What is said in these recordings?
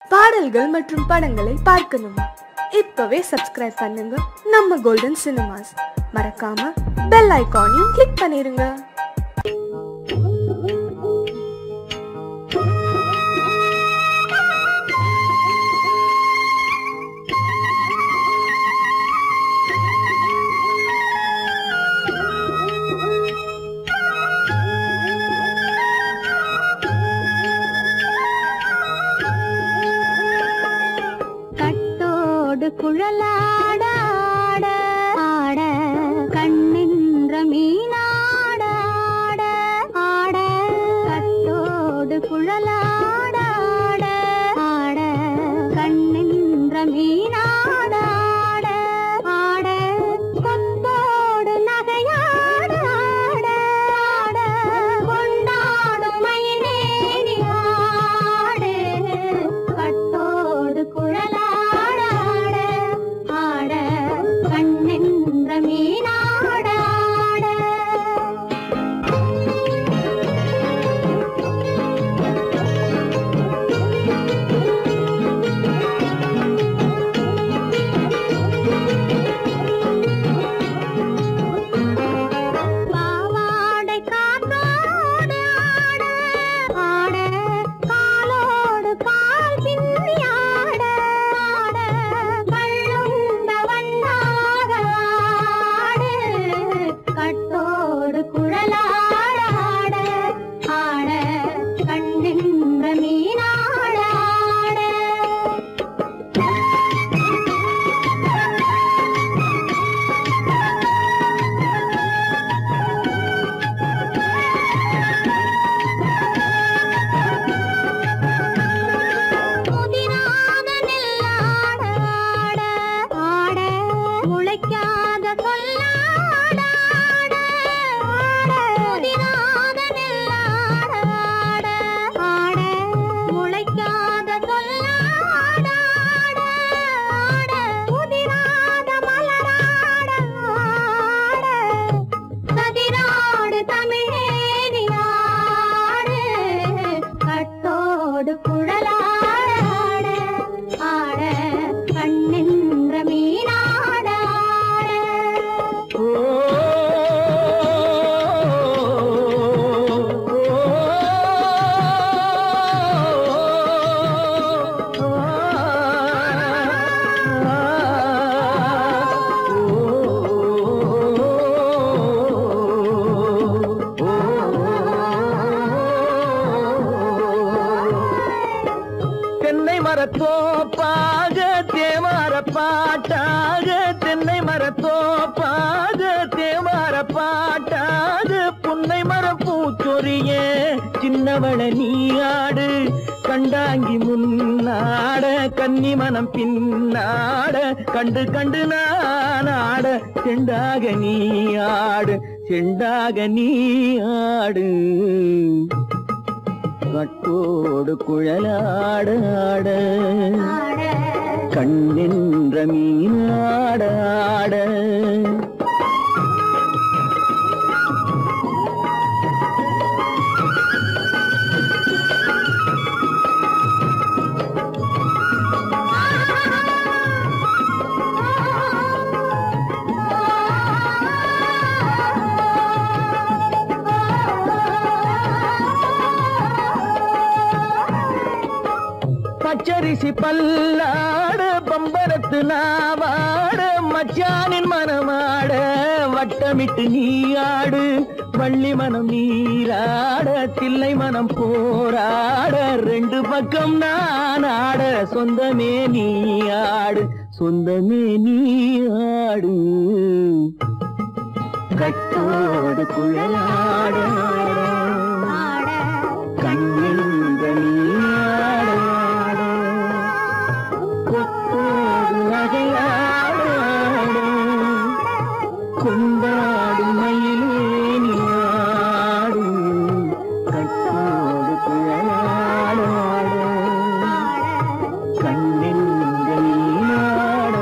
பாடல்கள் மற்றும் படங்களை பார்க்கணுமா? இப்பவே சப்ஸ்கிரைப் பண்ணுங்க நம்ம கோல்டன் சினிமாஸ். மறக்காம பெல் ஐகானையும் கிளிக் பண்ணிருங்க. குழலாட ஆட ஆட கண்ணின்ற மீனாட ஆட ஆட கட்டோடு குழலாட ஆட ஆட கண்ணின்ற மீனாட ஆட ஆட கொத்தோடு நகையாட ஆட ஆட கொண்டாடும் மயிலேறி ஆடு கட்டோடு குழலாட மரத்தோப்பாக தேமார பாட்டாக தென்னை மரத்தோப்பாக தேமார பாட்டாக புன்னை மரம் பூச்சொரிய சின்னவள நீயாடு கண்டாங்கி முன்னாட கன்னி மனம் பின்னாட கண்டு கண்டு நானாட செண்டாக நீயாடு செண்டாக நீயாடு கட்டோடு குழலாட ஆட கண்ணின்ற மீனாட ஆட பச்சரிசி பல்லாட பம்பரத்து நாவாட மச்சானின் மனமாட வட்டமிட்டு நீயாடு வள்ளி மனம் நீராட தில்லை மனம் போராட ரெண்டு பக்கம் நான் ஆட சொந்தமே நீயாடு சொந்தமே நீயாடு கட்டோடு குழலாட கண்ணின்ற நீயாட கொண்டாடும் மயிலேனி ஆடு கட்டோடு குழலாட கண்ணின்ற நீயாட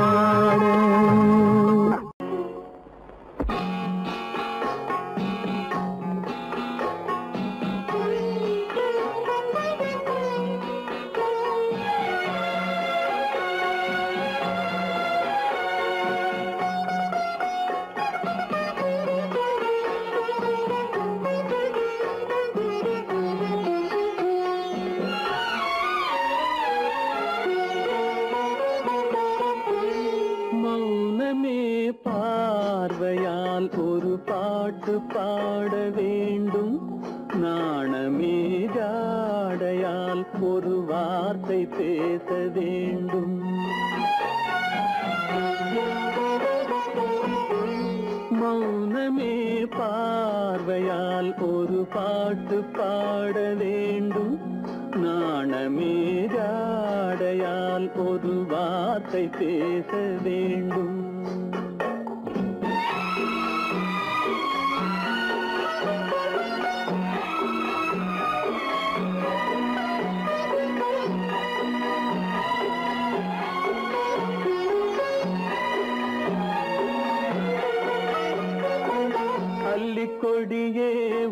பாட்டு பாட வேண்டும் நாணமே ஜாடையால் ஒரு வார்த்தை பேச வேண்டும் மௌனமே பார்வையால் ஒரு பாட்டு பாட வேண்டும் நாணமே ஜாடையால் ஒரு வார்த்தை பேச வேண்டும் கொடியே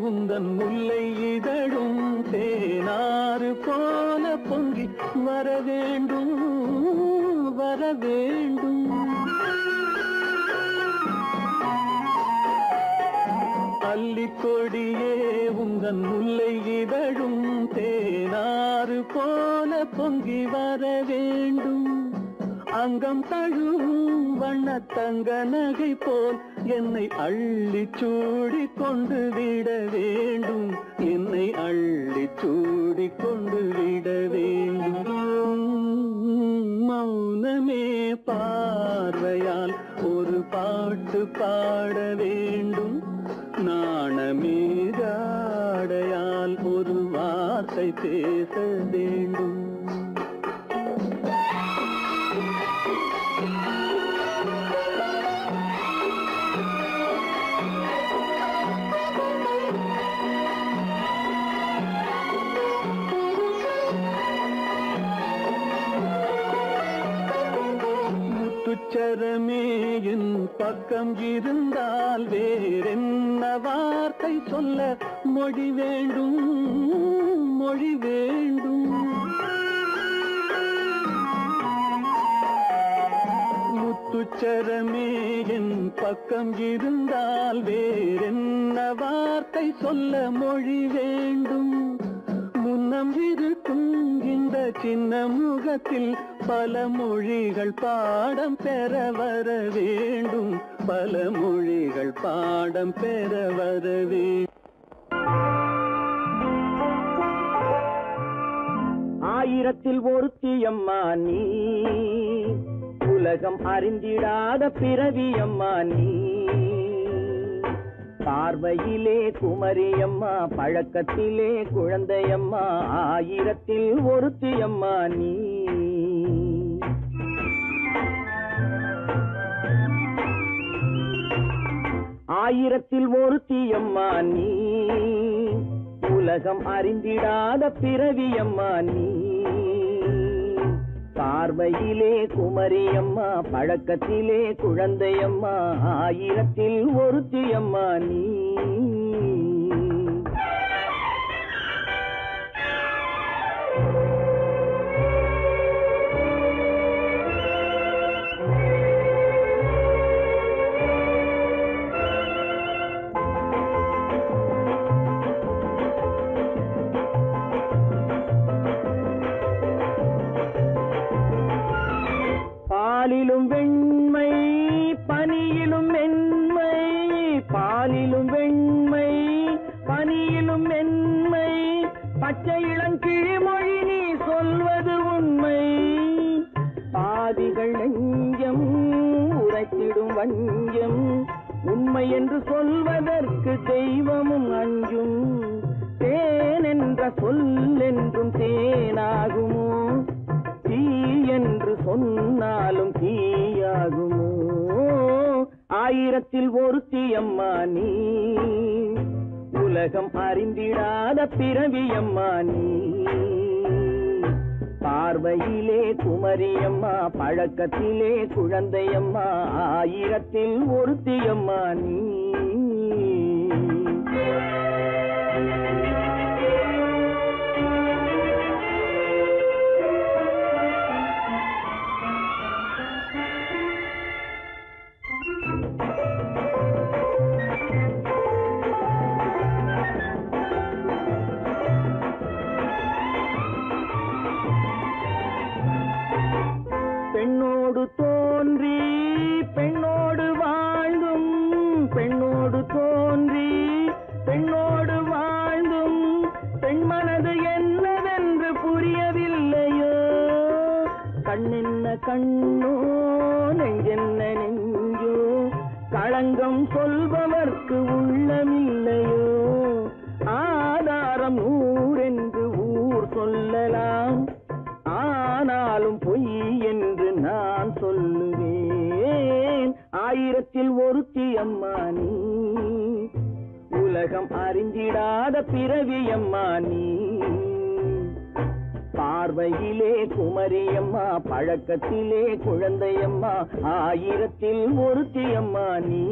உந்தன் முல்லை இதழும் தேனாறு போல பொங்கி வர வேண்டும் வர வேண்டும் அல்லிக்கொடியே உந்தன் முல்லை இதழும் தேனாறு போல பொங்கி வர வேண்டும் அங்கம் தழுவும் வண்ணத்தங்க நகை போல் என்னை அள்ளி சூடி கொண்டு விட வேண்டும் என்னை அள்ளி சூடி கொண்டு விட வேண்டும் மௌனமே பார்வையால் ஒரு பாட்டு பாட வேண்டும் நாணமே ஜாடையால் ஒரு வார்த்தை பேச வேண்டும் முத்துச்சரமே என் பக்கம் இருந்தால் வேறென்ன வார்த்தை சொல்ல மொழி வேண்டும் மொழி வேண்டும் முத்துச்சரமே என் பக்கம் இருந்தால் வேறென்ன வார்த்தை சொல்ல மொழி வேண்டும் முன்னம் இருக்கும் இந்த சின்ன முகத்தில் பல மொழிகள் பாடம் பெற வர வேண்டும் பல மொழிகள் பாடம் பெற வர வேண்டும் ஆயிரத்தில் ஒருத்தியம்மா நீ உலகம் அறிந்திடாத பிறவியம்மா நீ பார்வையிலே குமரியம்மா பழக்கத்திலே குழந்தையம்மா ஆயிரத்தில் ஒருத்தியம்மா நீ ஆயிரத்தில் ஒருத்தியம்மா நீ உலகம் அறிந்திடாத பிறவியம்மா நீ பார்வையிலே குமரியம்மா பழக்கத்திலே குழந்தையம்மா ஆயிரத்தில் ஒருத்தியம்மா நீ பாலிலும் வெண்மை பனியிலும் மென்மை பாலிலும் வெண்மை பனியிலும் மென்மை பச்சை இளங்கிழிமொழி நீ சொல்வது உண்மை பாதிகள் நெஞ்சம் உரைத்திடும் வஞ்சம் உண்மை என்று சொல்வதற்கு தெய்வமும் அஞ்சும் தேன் என்ற சொல் என்றும் தேனாகுமோ தீ என்று சொன்னாலும் தீயாகுமோ ஆயிரத்தில் ஒருத்தியம்மா நீ உலகம் அறிந்திடாத பிறவியம்மா நீ பார்வையிலே குமரியம்மா பழக்கத்திலே குழந்தையம்மா ஆயிரத்தில் ஒருத்தியம்மா நீ பெண்ணோடு தோன்றி பெண்ணோடு வாழ்ந்தும் பெண்ணோடு தோன்றி கண்ணோ நெஞ்சென்ன நெஞ்சோ களங்கம் சொல்பவர்க்கு உள்ளமில்லையோ ஆதாரம் நூறென்று ஊர் சொல்லலாம் ஆனாலும் பொய் என்று நான் சொல்லுவேன் ஆயிரத்தில் ஒருத்தி அம்மா நீ உலகம் அறிந்திடாத பிறவி அம்மா நீ பார்வையிலே குமரியம்மா பழக்கத்திலே குழந்தையம்மா ஆயிரத்தில் ஒருத்தி அம்மா நீ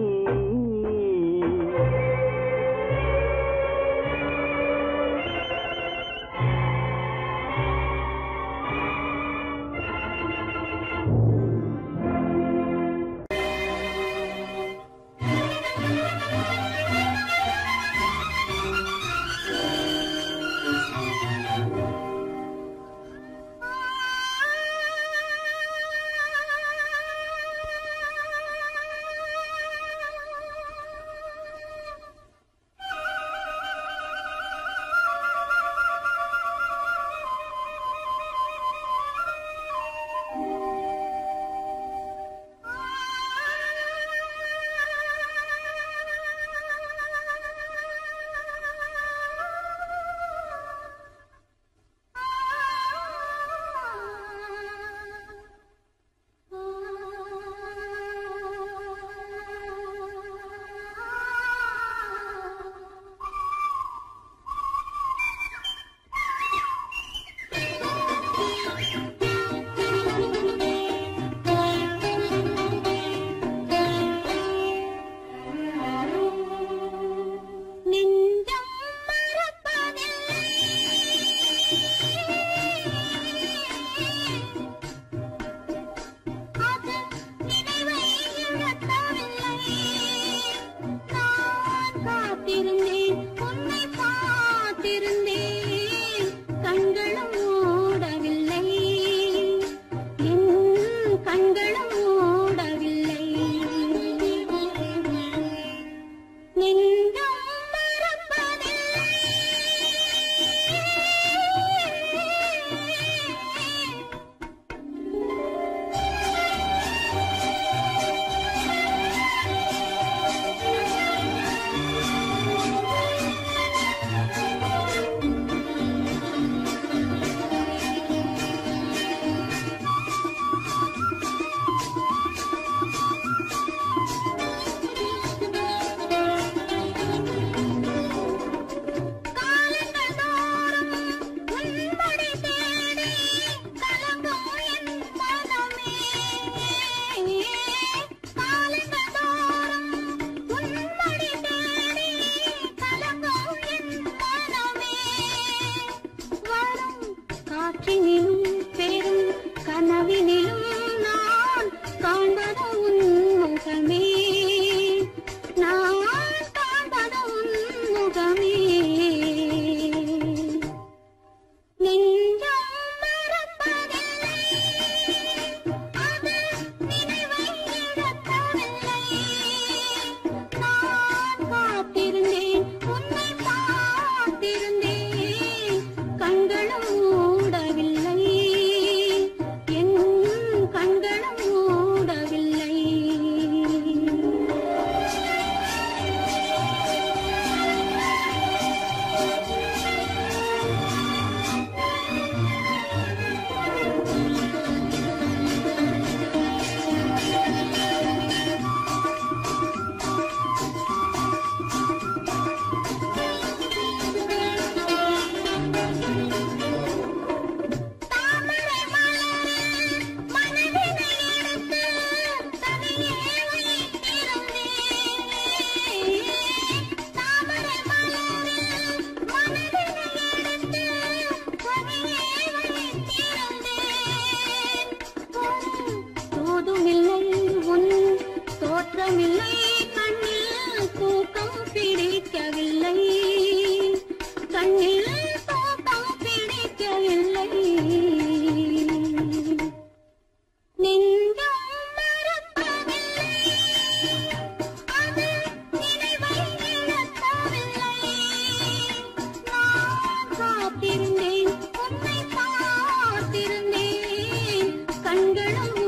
காத்திருந்தேன் உன்னை பார்த்திருந்தேன் கண்களும்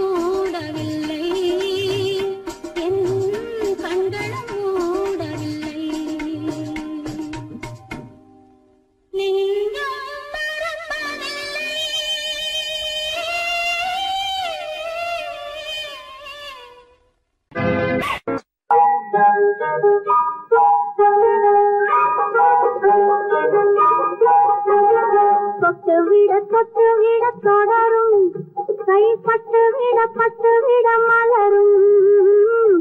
கை பட்டு விட மலரும்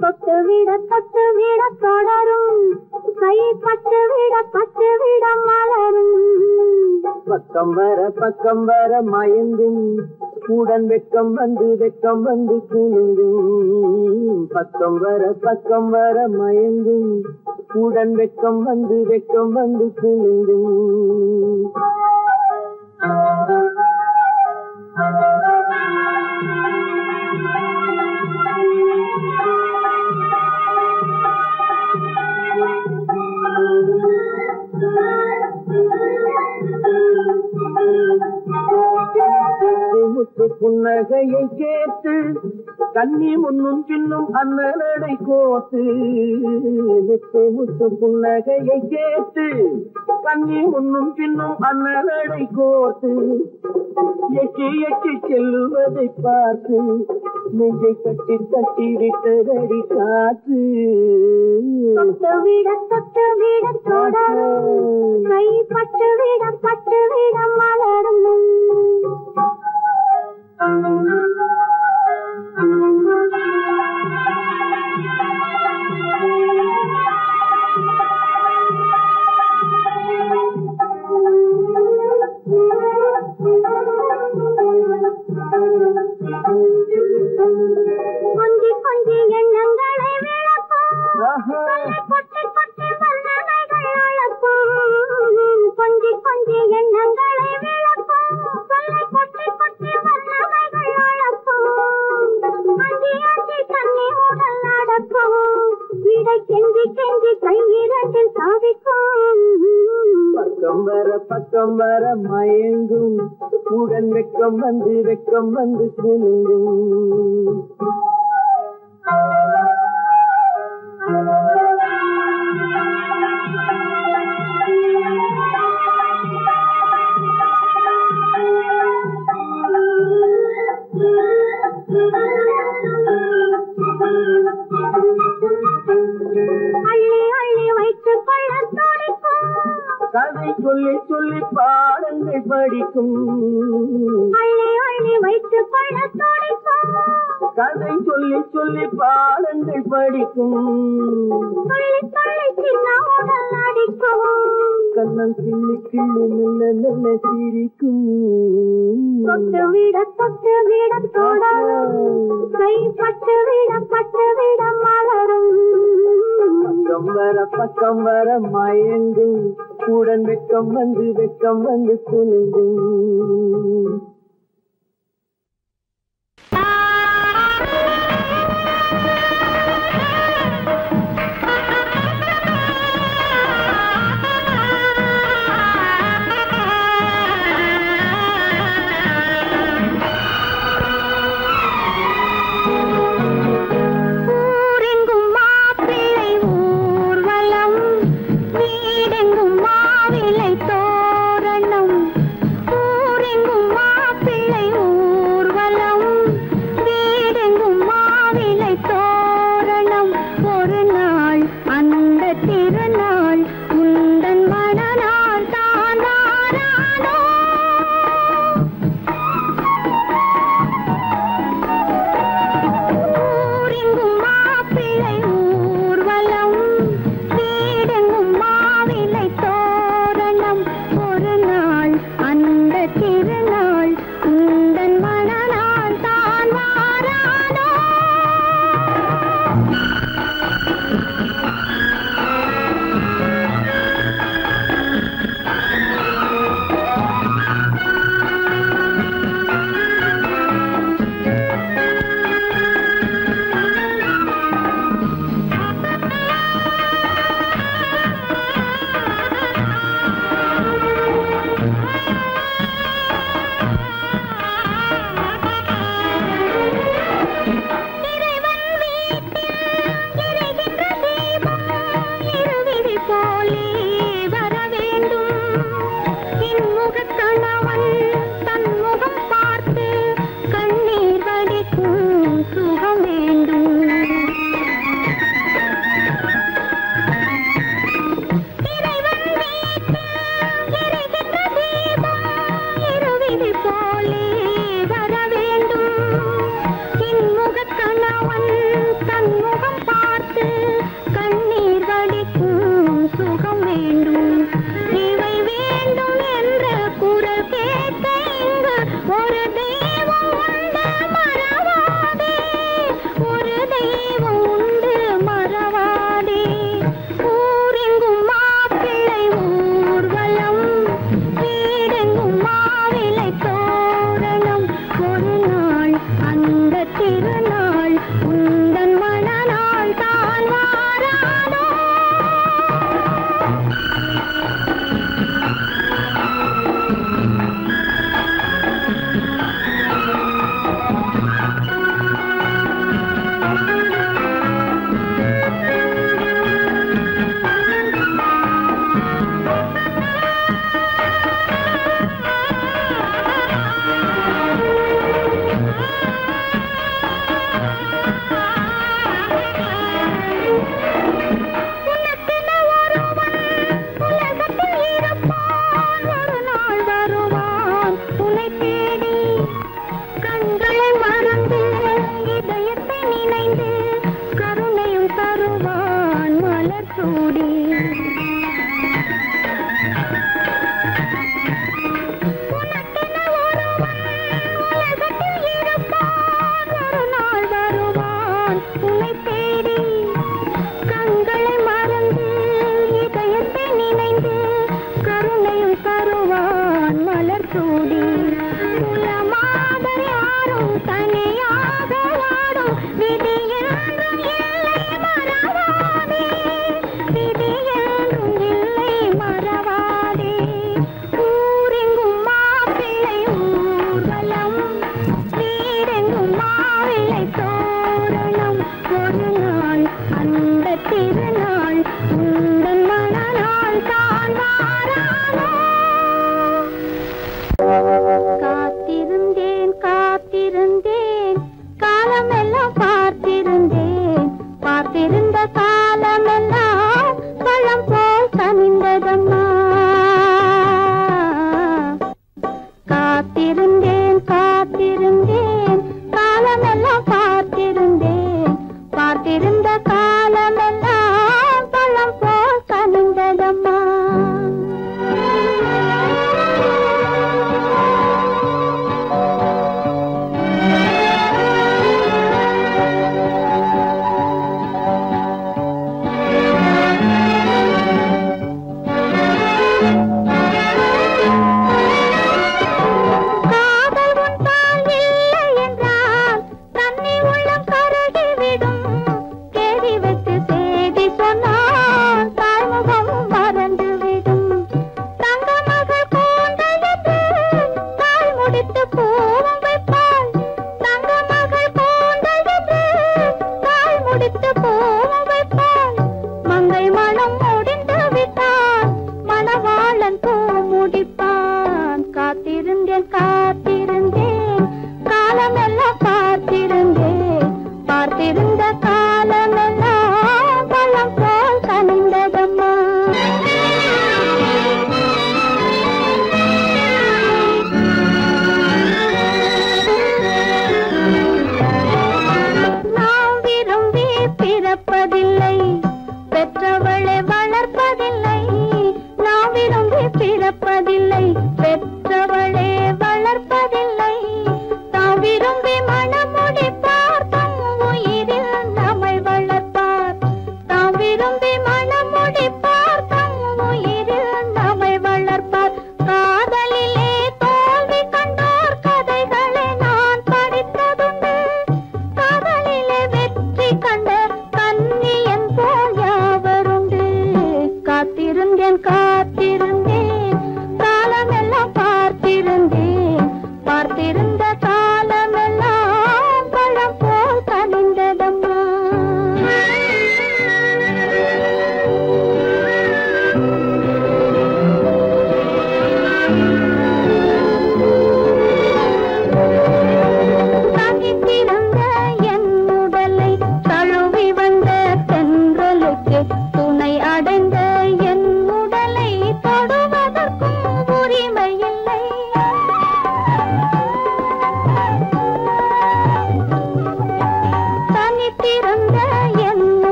தொட்டு விட தொடரும் கை பட்டு விட மலரும் பக்கம் வர மயங்கும் உடன் வெக்கம் வந்து குலுங்கும் பக்கம் வர மயங்கும் உடன் வெக்கம் வந்து குலுங்கும் முத்து புன்னகையை கேட்டு கண்ணி முன்னும் பின்னும் அண்ணனடை கோத்து முத்து புன்னகையை கேட்டு கண்ணி முன்னும் பின்னும் அண்ணனடை கோத்து எட்டி செல்லுவதை பார்த்து நெஞ்சை கட்டி விட்டதடி காற்று தொட்டு விட தொடரும் கை பட்டு விட மலரும் கொஞ்சி எண்ணங்களை விளக்கும் கொட்டி வல்லமைகள் அழக்கும் கொஞ்சி எண்ணங்களை விளக்கும் கொட்டி வல்லமைகள் அழக்கும் அஞ்சி தண்ணி உடல் நடக்கும் இடை கெஞ்சி கையிரண்டில் சாதிக்கும் பக்கம் வர மயங்கும் உடன் வெக்கம் வந்து குலுங்கும் அள்ளி வைத்து பழத்தோடிக்கும் கதை சொல்லி பாடங்கள் படிக்கும் அள்ளி வைத்து பழத்தோடிக்கும் கதை சொல்லி பாடங்கள் படிக்கும் சொல்லி சின்ன உடல் அடிக்கும் கண்ணம் கிள்ளி நல்ல சிரிக்கும் தொட்டு விட தொடரும் கை பட்டு விட மலரும் பக்கம் வர மயங்கும் உடன் வெக்கம் வந்து குலுங்கும் வீடெங்கும் மாவிலை தோரணம் ஊரெங்கும்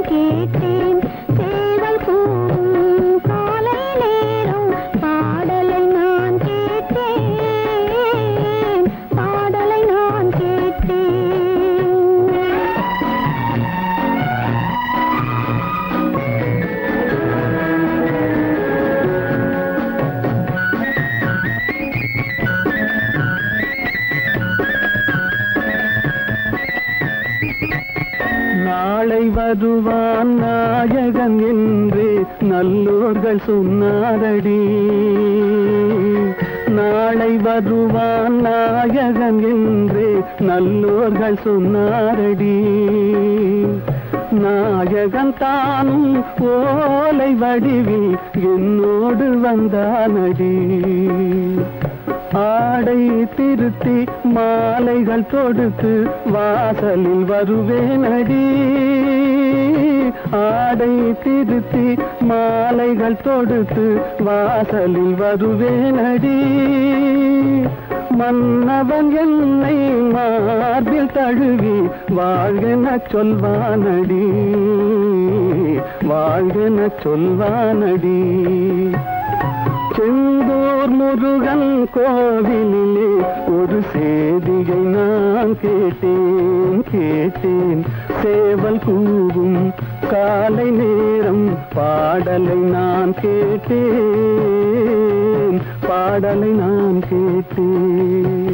கேட்டேன் வருவான் நாயகன் என்று நல்லோர்கள் சொன்னாரடி. நாளை வருவான் நாயகன் என்று நல்லோர்கள் சொன்னாரடி. நாயகன் தானும் ஓலை வடிவில் என்னோடு வந்தானடி. ஆடை திருத்தி மாலைகள் தொடுத்து வாசலில் வருவேனடி. ஆடை திருத்தி மாலைகள் தொடுத்து வாசலில் வருவேனடி. மன்னவன் என்னை மார்பில் தழுவி வாழ்கென சொல்வானடி. வாழ்கென சொல்வானடி. செந்தூர் முருகன் கோவிலிலே ஒரு செய்தியை நான் கேட்டேன். சேவல் கூவும் காலை நேரம் பாடலை நான் கேட்டேன். பாடலை நான் கேட்டேன்.